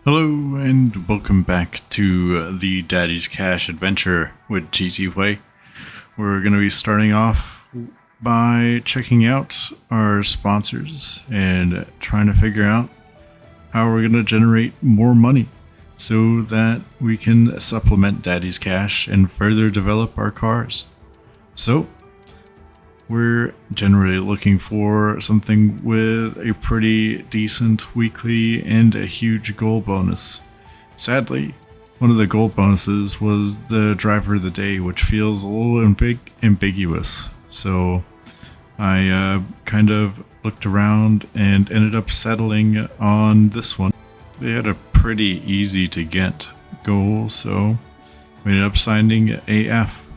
Hello and welcome back to the Daddy's Cash adventure with GTWay. We're going to be starting off by checking out our sponsors and trying to figure out how we're going to generate more money so that we can supplement Daddy's Cash and further develop our cars. So we're generally looking for something with a pretty decent weekly and a huge goal bonus. Sadly, one of the goal bonuses was the driver of the day, which feels a little ambiguous. So I kind of looked around and ended up settling on this one. They had a pretty easy to get goal, so we ended up signing AF.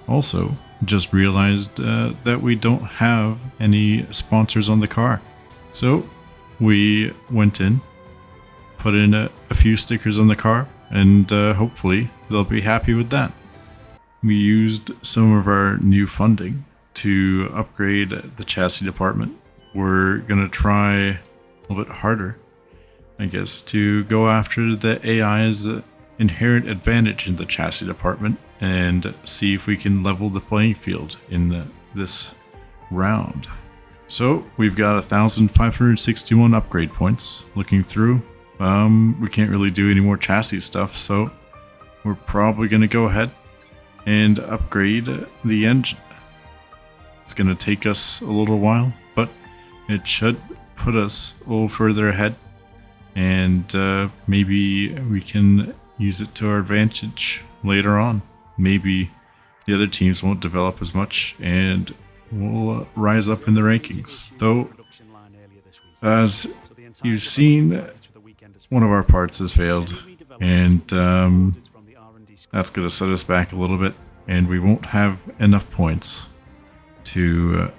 Also, just realized that we don't have any sponsors on the car. So we went in, put in a few stickers on the car, and hopefully they'll be happy with that. We used some of our new funding to upgrade the chassis department. We're gonna try a little bit harder, I guess, to go after the AI's inherent advantage in the chassis department and see if we can level the playing field in this round. So we've got 1,561 upgrade points. Looking through, we can't really do any more chassis stuff, so we're probably going to go ahead and upgrade the engine. It's going to take us a little while, but it should put us a little further ahead, and maybe we can use it to our advantage later on. Maybe the other teams won't develop as much and we'll rise up in the rankings. Though, as you've seen, one of our parts has failed, and that's going to set us back a little bit, and we won't have enough points to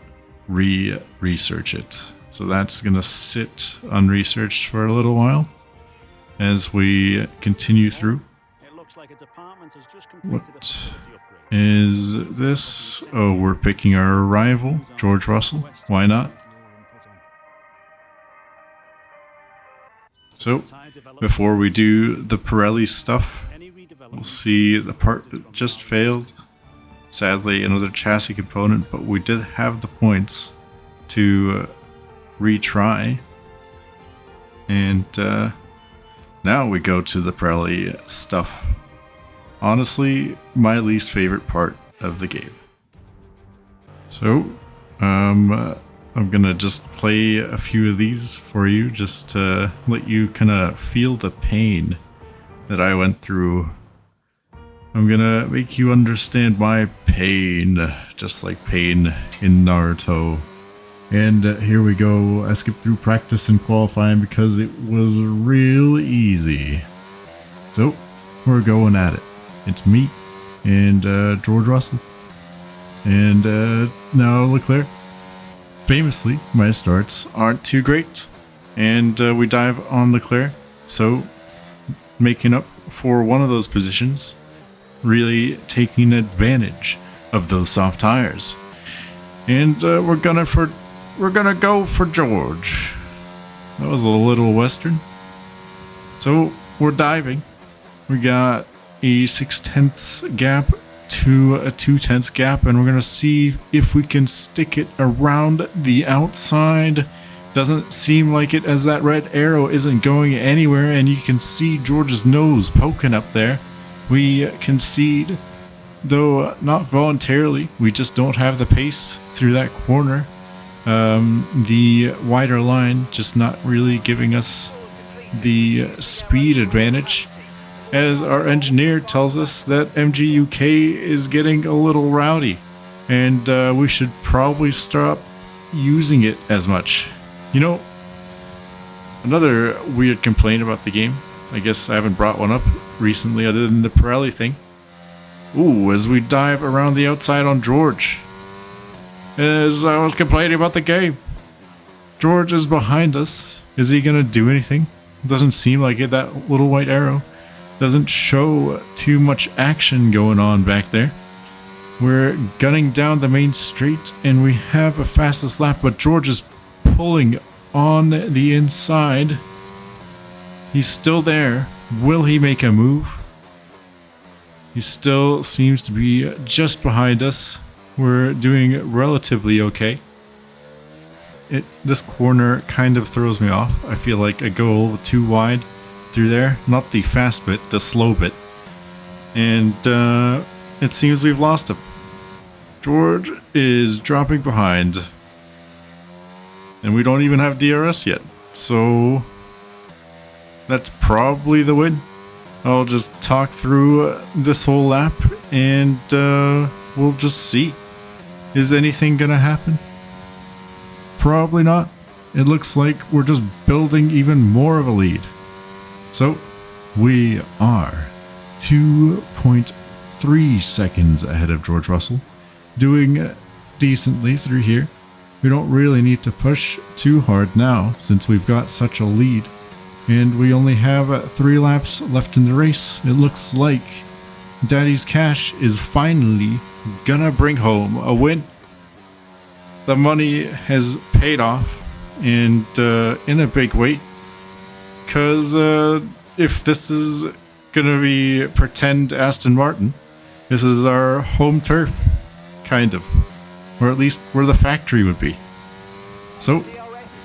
research it. So that's going to sit unresearched for a little while as we continue through. What is this? Oh, we're picking our rival, George Russell. Why not? So, before we do the Pirelli stuff, we'll see the part that just failed. Sadly, another chassis component, but we did have the points to retry. And now we go to the Pirelli stuff. Honestly, my least favorite part of the game. So, I'm gonna just play a few of these for you, just to let you kind of feel the pain that I went through. I'm gonna make you understand my pain, just like pain in Naruto. And here we go. I skipped through practice and qualifying because it was real easy. So, we're going at it. It's me and George Russell. And now Leclerc. Famously, my starts aren't too great. And we dive on Leclerc. So, making up for one of those positions, really taking advantage of those soft tires. And we're gonna go for George. That was a little western. So, we're diving. We got a 6/10 gap to a 2/10 gap, and we're gonna see if we can stick it around the outside. Doesn't seem like it, as that red arrow isn't going anywhere, and you can see George's nose poking up there. We concede, though not voluntarily. We just don't have the pace through that corner. The wider line just not really giving us the speed advantage, as our engineer tells us that MGUK is getting a little rowdy, and we should probably stop using it as much. You know, another weird complaint about the game, I guess I haven't brought one up recently other than the Pirelli thing. Ooh, as we dive around the outside on George. As I was complaining about the game, George is behind us. Is he gonna do anything? Doesn't seem like it. That little white arrow doesn't show too much action going on back there. We're gunning down the main straight, and we have a fastest lap, but George is pulling on the inside. He's still there. Will he make a move? He still seems to be just behind us. We're doing relatively okay. This corner kind of throws me off. I feel like I go a little too wide through there. Not the fast bit, the slow bit. And it seems we've lost him. George is dropping behind. And we don't even have DRS yet. So that's probably the win. I'll just talk through this whole lap and we'll just see. Is anything gonna happen? Probably not. It looks like we're just building even more of a lead. So we are 2.3 seconds ahead of George Russell. Doing decently through here. We don't really need to push too hard now since we've got such a lead. And we only have 3 laps left in the race. It looks like Daddy's Cash is finally gonna bring home a win. The money has paid off, and in a big way. Because if this is gonna be pretend Aston Martin, this is our home turf, kind of. Or at least where the factory would be. So,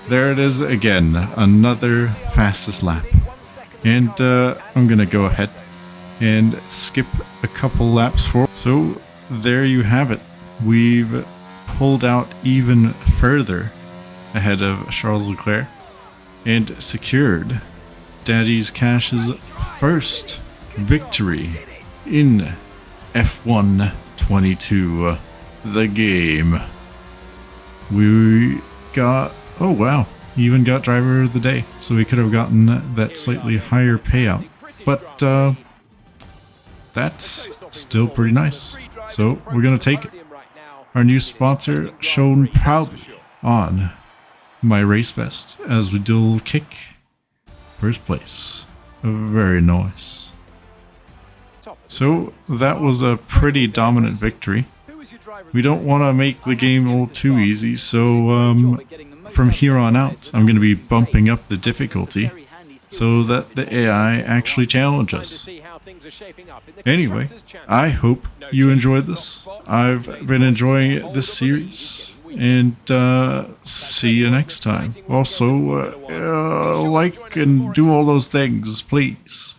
there it is again, another fastest lap. And I'm gonna go ahead and skip a couple laps forward. So, there you have it. We've pulled out even further ahead of Charles Leclerc and secured Daddy's Cash's first victory in F1 22, the game. We got, oh wow, even got driver of the day, so we could have gotten that slightly higher payout, but that's still pretty nice. So we're gonna take it. Our new sponsor shown proudly on my race vest as we do a little kick. First place. Very nice. So that was a pretty dominant victory. We don't want to make the game all too easy, so from here on out I'm going to be bumping up the difficulty so that the AI actually challenge us. Anyway, I hope you enjoyed this. I've been enjoying this series, and see you next time. Also, like and do all those things, please.